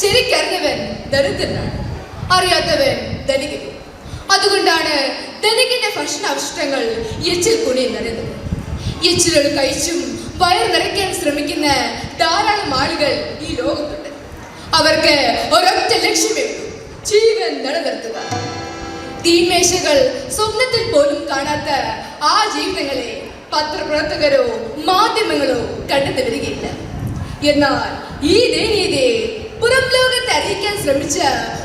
ശരിക്കറിഞ്ഞവൻ ദരിദ്രനാണ്, അറിയാത്തവൻ ധനികൻ. അതുകൊണ്ടാണ് ധനികന്റെ ഭക്ഷണാവശിഷ്ടങ്ങൾ എച്ചിൽ കുണിയിൽ നിറയുന്നത്. എച്ചിലുകൾ കഴിച്ചും വയർ നിറയ്ക്കാൻ ശ്രമിക്കുന്ന ധാരാളം ആളുകൾ ഈ ലോകത്തുണ്ട്. അവർക്ക് ഒരൊറ്റ ലക്ഷ്യമേ ഉള്ളൂ, ജീവൻ നിലനിർത്തുക. തീന്മേശകൾ സ്വപ്നത്തിൽ പോലും കാണാത്ത ആ ജീവിതങ്ങളെ പത്രപ്രവർത്തകരോ മാധ്യമങ്ങളോ കണ്ടെത്തി വരികയില്ല. എന്നാൽ ഈ ദയനീയതയെ പുറം ലോകത്തെ അറിയിക്കാൻ ശ്രമിച്ച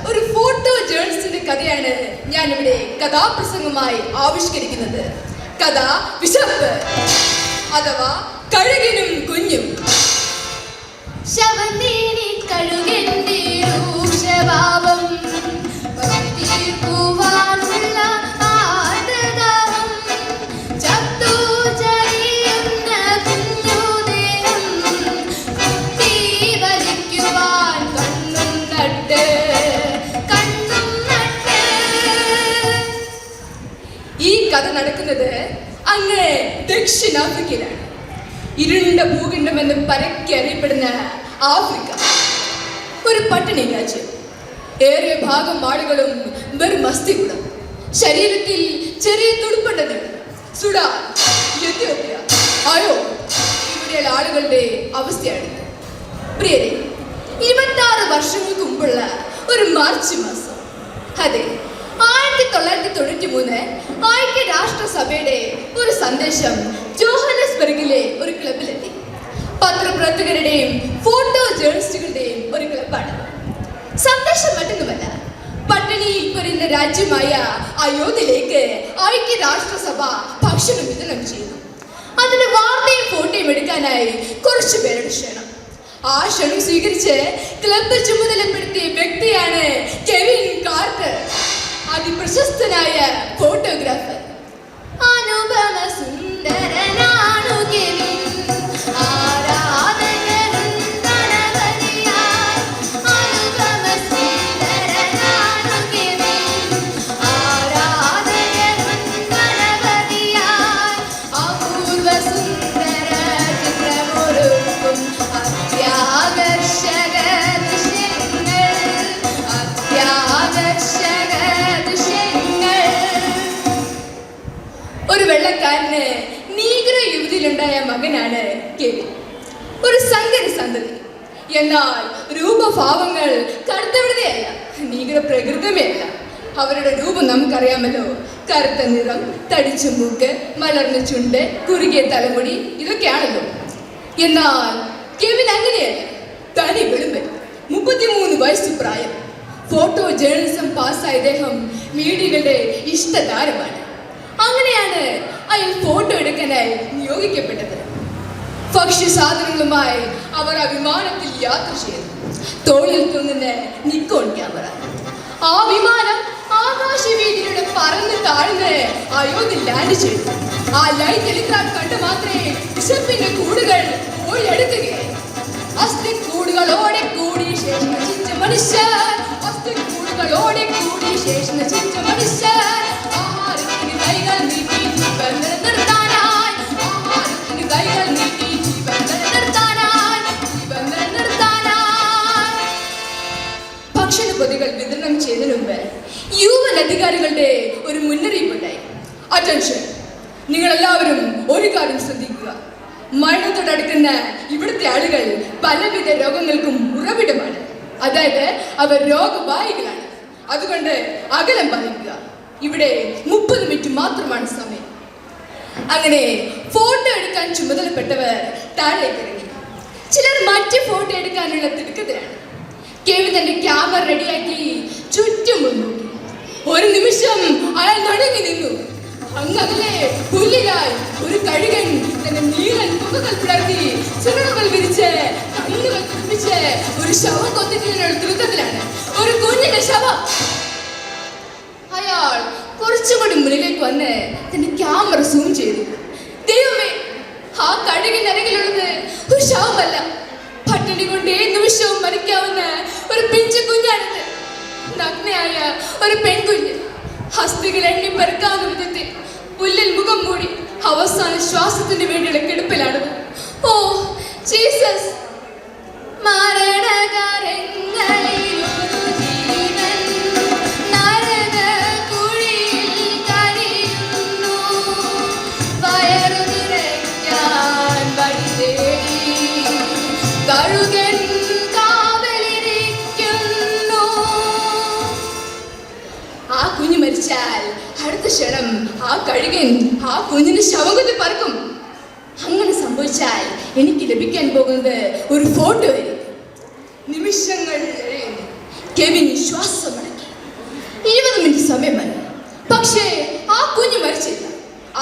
ഒരു ഫോട്ടോ ജേർണലിസ്റ്റിന്റെ കഥയാണ് ഞാനിവിടെ കഥാപ്രസംഗമായി ആവിഷ്കരിക്കുന്നത്. കഥ വിശപ്പ് അഥവാ കഴുകനും കുഞ്ഞും. ശവനീനി കഴുകന്റെ രൂക്ഷഭാവം തീർക്കുവാനുള്ള ആർദ്രതാവം ചത്തു ചരിയുന്ന കുഞ്ഞുദേഹം കുത്തി വലിക്കുവാൻ കണ്ണും നട്ട്. ഈ കഥ നടക്കുന്നത് അങ്ങ് ദക്ഷിണാഫ്രിക്കയിലാണ്. ഇരുണ്ട ഭൂഖണ്ഡമെന്ന് പരക്കെ അറിയപ്പെടുന്ന ആഫ്രിക്ക ഒരു പട്ടിണി രാജ്യം. ഏറെ ഭാഗം ആളുകളും വെറും അസ്ഥികൂടം. ശരീരത്തിൽ ചെറിയ തുടുപ്പുണ്ടെന്ന്. സുഡാൻ, എത്യോപ്യ, അയോ ഇവിടെയുള്ള ആളുകളുടെ അവസ്ഥയാണ്. പ്രിയരെ, 26 വർഷങ്ങൾക്ക് മുമ്പുള്ള ഒരു മാർച്ച് മാസം, അതെ 1993 ഐക്യരാഷ്ട്രസഭയുടെ ഒരു സന്ദേശം ജോഹന്നസ്ബർഗിലെ ഒരു ക്ലബിലെത്തി. പത്രപ്രവർത്തകരുടെയും ഫോട്ടോ ജേർണലിസ്റ്റുകളുടെയും ഒരു ക്ലബാണ്. സന്ദേശം മറ്റൊന്നുമല്ല, പട്ടിണിയിൽ പൊരിയുന്ന രാജ്യമായ അയോധ്യയിലേക്ക് ഐക്യരാഷ്ട്രസഭ ഭക്ഷണം വിതരണം ചെയ്യുന്നു. അതിന് വാർത്തയും ഫോട്ടോയും എടുക്കാനായി കുറച്ചു പേരുടെ ക്ഷണം. ആ ക്ഷണം സ്വീകരിച്ച് ക്ലബ് ചുമതലപ്പെടുത്തിയ വ്യക്തിയാണ് കെവിൻ കാർട്ടർ, അതിപ്രശസ്തനായ ഫോട്ടോഗ്രാഫർ. അനുപമ സുന്ദരനാണു കെവിൻ, ആരാധകരും ഗണപതിയായി. അനുപമ സുന്ദരനാണു കെവിൻ, ആരാധകരും ഗണപതിയായി. അപൂർവ സുന്ദര ചിത്രമൊരുക്കും അത്യാകർഷക ദൃശ്യങ്ങൾ, അത്യാകർഷക ദൃശ്യങ്ങൾ. ഒരു വെള്ളക്കാരന് നീഗ്രോ യുവതിയിലുണ്ടായ മകനാണ് കെവിൻ. ഒരു സങ്കര സന്തതി. എന്നാൽ രൂപഭാവങ്ങൾ കറുത്തവിടുതയല്ല, നീഗ്രോ പ്രകൃതമേ അല്ല. അവരുടെ രൂപം നമുക്കറിയാമല്ലോ. കറുത്ത നിറം, തടിച്ച മൂക്ക്, മലർന്ന ചുണ്ട്, കുറുകിയ തലമുടി, ഇതൊക്കെയാണല്ലോ. എന്നാൽ കെവിൻ അങ്ങനെയല്ല. തനി വെളുമ്പൻ, 33 വയസ്സ് പ്രായം. ഫോട്ടോ ജേർണലിസം പാസ്സായ അദ്ദേഹം മീഡിയകളുടെ ഇഷ്ടതാരമാണ്. അങ്ങനെയാണ് അയാൾ ഫോട്ടോ എടുക്കാനായി നിയോഗിക്കപ്പെട്ടത്. ഭക്ഷ്യസാധനങ്ങളുമായി അവർ ആ വിമാനത്തിൽ യാത്ര ചെയ്തു. തോളിൽ തൂങ്ങുന്ന നിക്കോൺ ക്യാമറ. ആ വിമാനം ആകാശവീതിയിലൂടെ പറന്ന് താഴ്ന്ന് അയോധ്യ ലാൻഡ് ചെയ്തു. ആ ലൈറ്റ് ടെലിഗ്രാഫ് കണ്ട് മാത്രമേ വിശപ്പിന്റെ കൂടുകൾ ഓടിയെടുക്കുകയായി. അസ്ഥിക്കൂടുകളോടെ കൂടി ശേഷം നശിച്ച മനുഷ്യർ, അസ്ഥിക്കൂടുകളോടെ കൂടി ശേഷം നശിച്ച മനുഷ്യർ. ആഹാരത്തിന് കൈകൾ നീട്ടി ജീവൻ നിലനിർത്താനായി, ആഹാരത്തിന് കൈകൾ നീട്ടി ജീവൻ നിലനിർത്താനായി, ജീവൻ നിലനിർത്താനായി. ഭക്ഷണ പൊതികൾ വിതരണം ചെയ്യുന്നതിന് മുമ്പ് യുവൻ അധികാരികളുടെ ഒരു മുന്നറിയിപ്പുണ്ടായി. അറ്റൻഷൻ, നിങ്ങളെല്ലാവരും ഒരു കാര്യം ശ്രദ്ധിക്കുക. മരണത്തോടടുക്കുന്ന ഇവിടുത്തെ ആളുകൾ പലവിധ രോഗങ്ങൾക്കും ഉറവിടമാണ്. അതായത് അവർ രോഗവാഹികളാണ്. അതുകൊണ്ട് അകലം പാലിക്കുക. ഇവിടെ 30 മിനിറ്റ് മാത്രമാണ് സമയം. അങ്ങനെ ഫോട്ടോ എടുക്കാൻ ചുമതലപ്പെട്ടവർ താഴേക്ക് ഇറങ്ങി. ചിലർ മറ്റ് ഫോട്ടോ എടുക്കാനുള്ള തിടുക്കത്തിലാണ്. കെവിൻ തന്റെ ക്യാമറ റെഡിയാക്കി ചുറ്റും നോക്കി. ഒരു നിമിഷം അയാൾ നടുങ്ങി നിന്നു. അങ്ങകലെ പുല്ലിലായി ഒരു കഴുകൻ തന്റെ നീളൻ പുകകൾ പിളർത്തി ചിറകുകൾ വിരിച്ച് കണ്ണുകൾ തുറപ്പിച്ച് ഒരു ശവം കൊത്തിക്കുന്നതിനുള്ള തിടുക്കത്തിലാണ്. ഒരു കുഞ്ഞിന്റെ ശവം. അയാൾ കുറച്ചുകൂടി മുന്നിലേക്ക് വന്ന് തന്റെ ക്യാമറ സൂം ചെയ്തു. ദൈവമേ, ആ കഴുകിന്റെ അരങ്ങിലുള്ളത് ഒരു ശവമല്ല, പട്ടിണി കൊണ്ട് ഏത് നിമിഷവും മരിക്കാവുന്ന ഒരു പിഞ്ചു കുഞ്ഞാണിത്. നഗ്നയായ ഒരു പെൺകുഞ്ഞ്, ഹസ്തികൾ എണ്ണി പെറുക്കാവുന്ന വിധത്തിൽ പുല്ലിൽ മുഖം മൂടി അവസാന ശ്വാസത്തിന് വേണ്ടിയുള്ള കിടപ്പിലാണത്. ഓ ജീസസ്, മരണകാരങ്ങൾ സംഭവിച്ചാൽ അടുത്ത ക്ഷണം ആ കഴുകൻ ആ കുഞ്ഞിന് ശവകുത്തി പറക്കും. അങ്ങനെ സംഭവിച്ചാൽ എനിക്ക് ലഭിക്കാൻ പോകുന്നത് ഒരു ഫോട്ടോ ആയിരിക്കും. നിമിഷങ്ങൾ കെവിൻ ശ്വാസമടക്കി. 20 മിനിറ്റ് സമയമായി. പക്ഷേ ആ കുഞ്ഞ് മരിച്ചില്ല.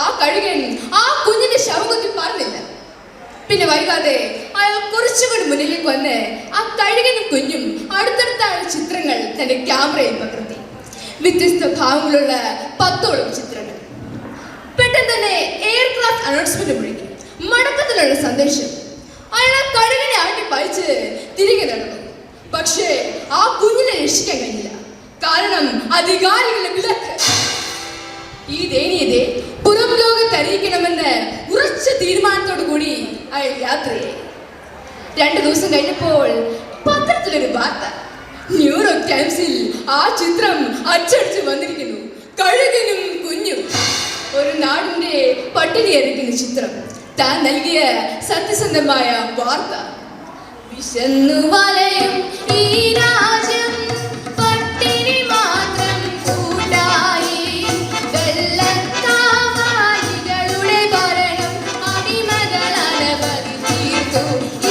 ആ കഴുകൻ ആ കുഞ്ഞിന്റെ ശവകുത്തി പറഞ്ഞില്ല. പിന്നെ വൈകാതെ അയാൾ കുറച്ചുകൂടി മുന്നിലേക്ക് വന്ന് ആ കഴുകനും കുഞ്ഞും അടുത്തടുത്തായ ചിത്രങ്ങൾ തന്റെ ക്യാമറയിൽ പകർത്തി. വ്യത്യസ്ത ഭാവങ്ങളുള്ള 10ഓളം ചിത്രങ്ങൾ. പെട്ടെന്ന് തന്നെ എയർക്രാഫ്റ്റ് അനൗൺസ്മെന്റ് മുഴങ്ങി. മടക്കത്തിലുള്ള സന്ദേശം. അയാൾ ആ കഴുകനെ ആട്ടി പഴിച്ച് തിരികെ നടന്നു. പക്ഷേ ആ കുഞ്ഞിനെ രക്ഷിക്കാൻ കഴിഞ്ഞില്ല. കാരണം അധികാരികളുടെ വിലക്ക്. ഈ ദയനീയതയെ പുറം ലോകത്ത് അറിയിക്കണമെന്ന് ഉറച്ച തീരുമാനത്തോടു കൂടി അയാൾ യാത്രയായി. 2 ദിവസം കഴിഞ്ഞപ്പോൾ പത്രത്തിലൊരു വാർത്ത. ന്യൂയോർക്ക് ടൈംസിൽ ആ ചിത്രം അച്ചടിച്ചു വന്നിരിക്കുന്നു. കഴുകനും കുഞ്ഞും. ഒരു നാടിന്റെ പട്ടിണി അറിയിക്കുന്ന ചിത്രം. താൻ നൽകിയ സത്യസന്ധമായ വാർത്ത. വിശന്നു വലയും ഈ രാജ്യം പട്ടിണി മാത്രം കൂട്ടായി. വെള്ളത്താവാലികളുടെ ഭരണം അടിമകൾ അനവധി തീർത്തു.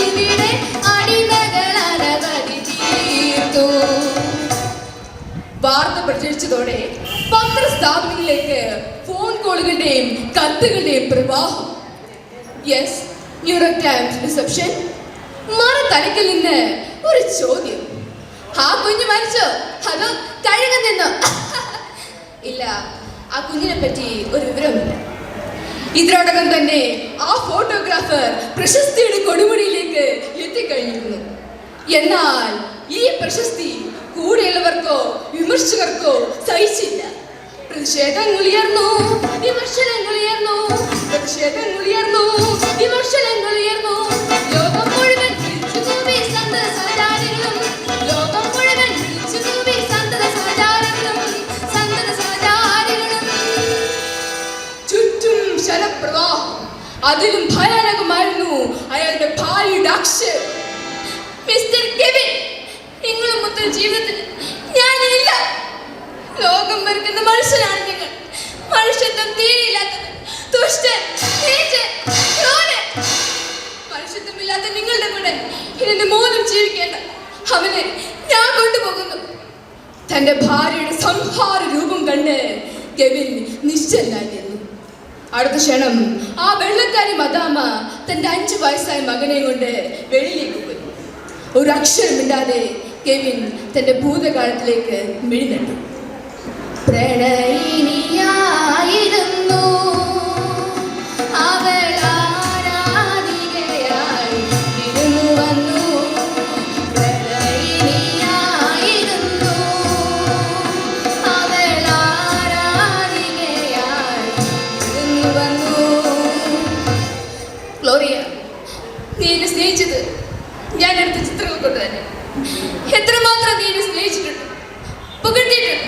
ഇവിടെ അടിമകൾ അനവധി തീർത്തു. വാർത്ത പ്രചരിച്ചതോടെ പത്രസ്ഥാപനങ്ങളിലേക്ക് ഫോൺ കോളുകളുടെയും കത്തുകളുടെയും പ്രവാഹം. Yes, New York times reception. മറ തലക്കിൽ നിന്ന് ഒരു ചോദ്യം. ആ കുഞ്ഞ് മരിച്ചോ അതോ കഴുകൻ നിന്നോ? ഇല്ല, ആ കുഞ്ഞിനെ പറ്റി ഒരു വിവരമില്ല. ഇതിനോടകം തന്നെ ആ ഫോട്ടോഗ്രാഫർ പ്രശസ്തിയുടെ കൊടുമുടിയിലേക്ക് എത്തിക്കഴിഞ്ഞിരുന്നു. എന്നാൽ ഈ പ്രശസ്തി കൂടെയുള്ളവർക്കോ വിമർശകർക്കോ സഹിച്ചില്ല. പ്രതിഷേധങ്ങളുയർന്നു, വിമർശനങ്ങളുയർന്നു, പ്രതിഷേധങ്ങളുയർന്നു, വിമർശനങ്ങളുയർന്നു. ലോകം മുഴുവൻ വിളിച്ചുകൂവി സന്തത സഹചാരികളും, ലോകം മുഴുവൻ വിളിച്ചുകൂവി സന്തത സഹചാരികളും, സന്തത സഹചാരികളും. ചുറ്റും ശരപ്രവാഹം. അതിലും ഭയാനകമായിരുന്നു അയാളുടെ ഭാര്യയുടെ അക്ഷരം. മിസ്റ്റർ കെവിൻ, നിങ്ങളും മൊത്തം ജീവിതത്തിൽ ഞാനില്ല. ലോകം വെറുക്കുന്ന മനുഷ്യനാണ് നിങ്ങൾ. മനുഷ്യത്വം തീരെയില്ലാത്തവൻ, ദുഷ്ടൻ, നീചൻ, ക്രൂരൻ. മനുഷ്യത്വമില്ലാത്ത നിങ്ങളുടെ കൂടെ ഇതിന്റെ മൂലം ജീവിക്കേണ്ട അവനെ ഞാൻ കൊണ്ടുപോകുന്നു. തന്റെ ഭാര്യയുടെ സംഹാര രൂപം കണ്ട് കെവിൻ നിശ്ചലനായിരുന്നു. അടുത്ത ക്ഷണം ആ വെള്ളക്കാരി മദാമ തന്റെ 5 വയസ്സായ മകനെ കൊണ്ട് വെളിയിലേക്ക് പോയി. ഒരു അക്ഷരമില്ലാതെ കെവിൻ തന്റെ ഭൂതകാലത്തിലേക്ക് മിഴിനട്ടു. പ്രണയിനിയായിരുന്നു അവൾ, ആരാധികയായി ഇരുന്നു വന്നു. പ്രണയിനിയായിരുന്നു അവൾ, ആരാധികയായി ഇരുന്നു വന്നു. ഗ്ലോറിയ, നീ എന്നെ സ്നേഹിച്ചത് ഞാൻ എടുത്ത ചിത്രങ്ങൾ കൊണ്ട് തന്നെ. എത്രമാത്രം നീ എന്നെ സ്നേഹിച്ചിട്ടുണ്ട്, പുകഴ്ത്തിയിട്ടുണ്ട്.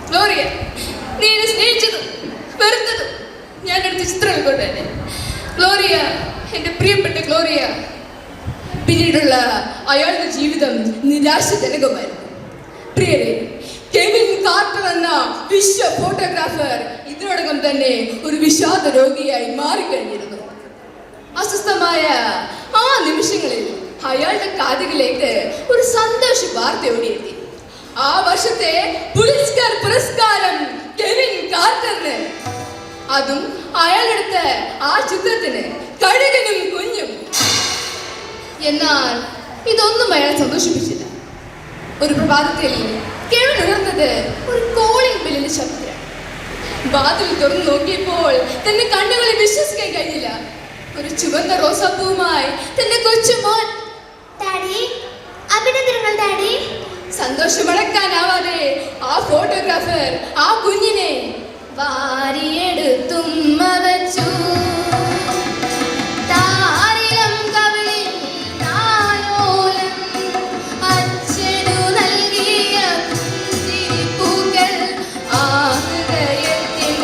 ഗ്ലോറിയ, നീ എന്നെ സ്നേഹിച്ചതും വെറുത്തതും ഞാൻ എടുത്ത ചിത്രങ്ങൾ കൊണ്ട് തന്നെ. ഗ്ലോറിയ, എൻ്റെ പ്രിയപ്പെട്ട ഗ്ലോറിയ. പിന്നീടുള്ള അയാളുടെ ജീവിതം നിരാശജനകമായിരുന്നു. പ്രിയരെ, കെവിൻ കാർട്ടർ എന്ന വിശ്വ ഫോട്ടോഗ്രാഫർ ഇതിനോടകം തന്നെ ഒരു വിഷാദ രോഗിയായി മാറിക്കഴിഞ്ഞിരുന്നു. അസ്വസ്ഥമായ ആ നിമിഷങ്ങളിൽ അയാളുടെ കാതുകളിലേക്ക് ഒരു സന്തോഷ വാർത്ത ഓടിയെത്തി. ആ വർഷത്തെ പുലിറ്റ്സർ പുരസ്കാരം കെവിൻ കാർട്ടറിന്. അതും അയാളെടുത്ത ആ ചിത്രത്തിന്, കഴുകനും കുഞ്ഞും. എന്നാൽ ഇതൊന്നും അയാളെ സന്തോഷിപ്പിച്ചില്ല. ഒരു പ്രഭാതത്തിൽ കെവിൻ ഉണർന്നത് ഒരു കോളിംഗ് ബെല്ലിന്റെ ശബ്ദത്തിലാണ്. വാതിൽ തുറന്നു നോക്കിയപ്പോൾ തന്റെ കണ്ണുകളെ വിശ്വസിക്കാൻ കഴിഞ്ഞില്ല. ഒരു ചുവന്ന റോസാപ്പൂവുമായി തന്റെ കൊച്ചുമോൻ. ഡാഡി, അഭിനന്ദനങ്ങൾ ഡാഡി. സന്തോഷമടക്കാനാവാതെ ആ ഫോട്ടോഗ്രാഫർ ആ കുഞ്ഞിനെ വാരിയെടുത്തുമ്മ വച്ചു. താരിളം കവിളിൽ താലോലം അച്ഛനു നൽകിയ പുഞ്ചിരിപ്പൂക്കൾ ആ ഹൃദയത്തിൻ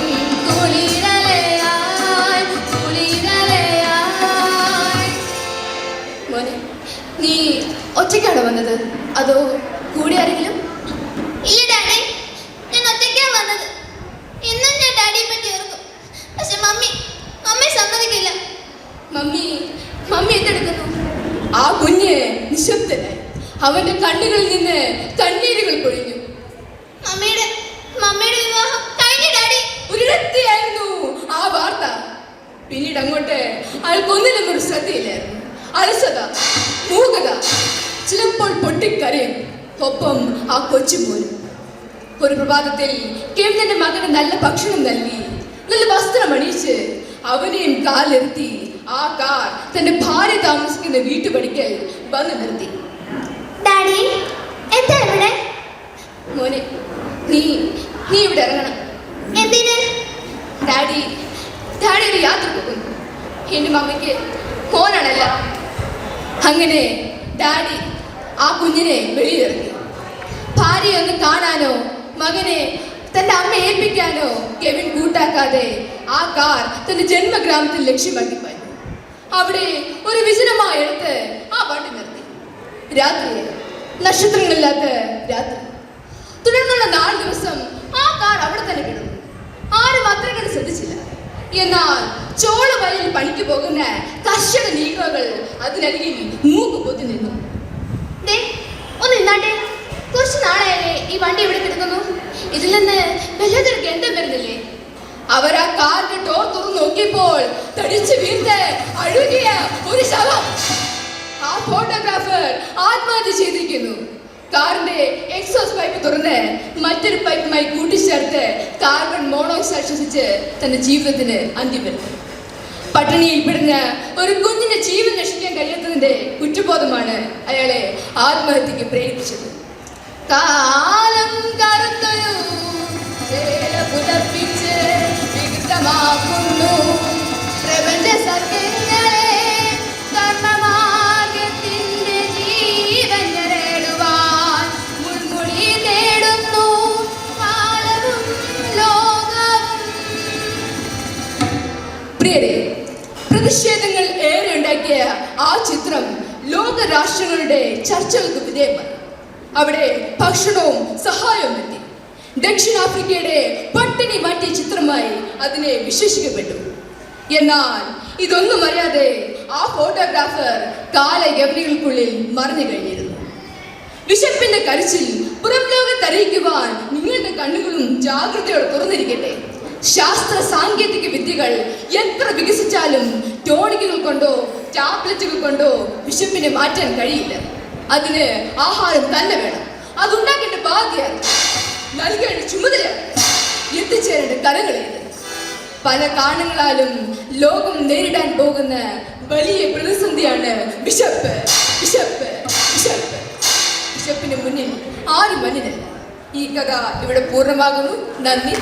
കുളിരലയായി, കുളിരലയായി. മോനെ, നീ ഒറ്റയ്ക്കാണോ വന്നത് അതോ കൂടെ ആരെങ്കിലും? ഇല്ല ഡാഡി, ഞാൻ ഒറ്റയ്ക്കാ വന്നത്. നിന്ന് കണ്ണീരുകൾ പൊഴിഞ്ഞു. മമ്മിയുടെ വിവാഹം കഴിഞ്ഞു ഡാഡി. ഒരിടത്തെയായിരുന്നു ആ വാർത്ത. പിന്നീട് അങ്ങോട്ട് അയാൾക്കൊന്നിലും ഒരു ശ്രദ്ധയില്ലായിരുന്നു. അലസത, മൂകത, ചിലപ്പോൾ പൊട്ടിക്കരയും, ഒപ്പം ആ കൊച്ചുപോലും. ഒരു പ്രഭാതത്തിൽ കെവിന്റെ മകന് നല്ല ഭക്ഷണം നൽകി, നല്ല വസ്ത്രം അണിയിച്ച് അവനെയും കാലിരുത്തി ആ കാർ തന്റെ ഭാര്യ താമസിക്കുന്ന വീട്ടുപടിക്കൽ വന്നു നിർത്തി. ഡാഡി എന്താ ഇവിടെ? മോനെ, നീ ഇവിടെ ഇറങ്ങണം. എന്തിന്? ഡാഡി ഒരു യാത്ര പോകുന്നു. എന്റെ മമ്മിക്ക് മോനാണല്ല. അങ്ങനെ ഡാഡി ആ കുഞ്ഞിനെ വെളിയിലിറങ്ങി. ഭാര്യയെ ഒന്ന് കാണാനോ മകനെ തന്റെ അമ്മ ഏൽപ്പിക്കാനോ കെവിൻ കൂട്ടാക്കാതെ ആ കാർ തന്റെ ജന്മഗ്രാമത്തിൽ ലക്ഷ്യമാക്കി പോയി. അവിടെ ഒരു വിജനമായ ഇടത്ത് ആ വണ്ടി നിർത്തി. രാത്രി, നക്ഷത്രങ്ങളില്ലാത്ത രാത്രി. തുടർന്നുള്ള 4 ദിവസം ആ കാർ അവിടെ തന്നെ കിടന്നു. ആരും അത്ര കണ്ട് ശ്രദ്ധിച്ചില്ല. എന്നാൽ ചോള വയലിൽ പണിക്ക് പോകുന്ന കർഷക നീക്കോകൾ അതിനരികിൽ മൂക്ക് പൊത്തി നിന്നു. ഒന്ന് നിന്നാട്ടെ, കുറച്ച് നാളായല്ലേ ഈ വണ്ടി ഇവിടെ കിടക്കുന്നു. ഇതിൽ നിന്ന് വല്ലാത്തൊരു ഗന്ധം വരുന്നില്ലേ? അവർ ആ കാറിന്റെ ഡോർ തുറന്നു നോക്കിയപ്പോൾ തടിച്ചു വീർത്ത് അഴുകിയ ഒരു ശവം. ആ ഫോട്ടോഗ്രാഫർ ആത്മഹത്യ ചെയ്തിരിക്കുന്നു. കാറിന്റെ എക്സോസ് പൈപ്പ് തുറന്ന് മറ്റൊരു പൈപ്പുമായി കൂട്ടിച്ചേർത്ത് കാർബൺ മോണോക്സൈഡ് ശ്വസിച്ച് തന്റെ ജീവിതത്തിന് അന്ത്യം വരുന്നു. പട്ടിണിയിൽ പിടഞ്ഞ ഒരു കുഞ്ഞിന്റെ ജീവൻ രക്ഷിക്കാൻ കഴിയാത്തതിന്റെ കുറ്റബോധമാണ് അയാളെ ആത്മഹത്യക്ക് പ്രേരിപ്പിച്ചത്. കാലം കറുത്തൊരു ചേല പുതപ്പിച്ച് വികൃതമാക്കുന്നു പ്രപഞ്ച സത്യങ്ങളെ. കർമ്മമാർഗത്തിന്റെ ജീവൻ നേടുവാൻ മുൾമുടി നേടുന്നു കാലവും ലോകവും. പ്രിയരെ, പ്രതിഷേധങ്ങൾ ഏറെ ഉണ്ടാക്കിയ ആ ചിത്രം ലോക രാഷ്ട്രങ്ങളുടെ ചർച്ചകൾക്ക് വിധേയമായി. അവിടെ ഭക്ഷണവും സഹായവും എത്തി. ദക്ഷിണാഫ്രിക്കയുടെ പട്ടിണി മാറ്റിയ ചിത്രമായി അതിനെ വിശേഷിക്കപ്പെട്ടു. എന്നാൽ ഇതൊന്നും അറിയാതെ ആ ഫോട്ടോഗ്രാഫർ കാലയവനികൾക്കുള്ളിൽ മറഞ്ഞു കഴിഞ്ഞിരുന്നു. വിശപ്പിന്റെ കരച്ചിൽ പുറം ലോകത്തറിയിക്കുവാൻ നിങ്ങളുടെ കണ്ണുകളും ജാഗ്രതയോടെ തുറന്നിരിക്കട്ടെ. ശാസ്ത്ര സാങ്കേതിക വിദ്യകൾ എത്ര വികസിച്ചാലും ടോണിക്കുകൾ കൊണ്ടോ ടാബ്ലറ്റുകൾ കൊണ്ടോ വിശപ്പിനെ മാറ്റാൻ കഴിയില്ല. അതിന് ആഹാരം തന്നെ വേണം. അതുണ്ടാക്കേണ്ട ബാധ്യത, നൽകേണ്ട ചുമതല, എത്തിച്ചേരേണ്ട കലകളേത്. പല കാരണങ്ങളാലും ലോകം നേരിടാൻ പോകുന്ന വലിയ പ്രതിസന്ധിയാണ് വിശപ്പ്. വിശപ്പ് വിശപ്പ് വിശപ്പിന് മുന്നിൽ ആരും മണ്ണിനല്ല. ഈ കഥ ഇവിടെ പൂർണ്ണമാകുന്നു. നന്ദി.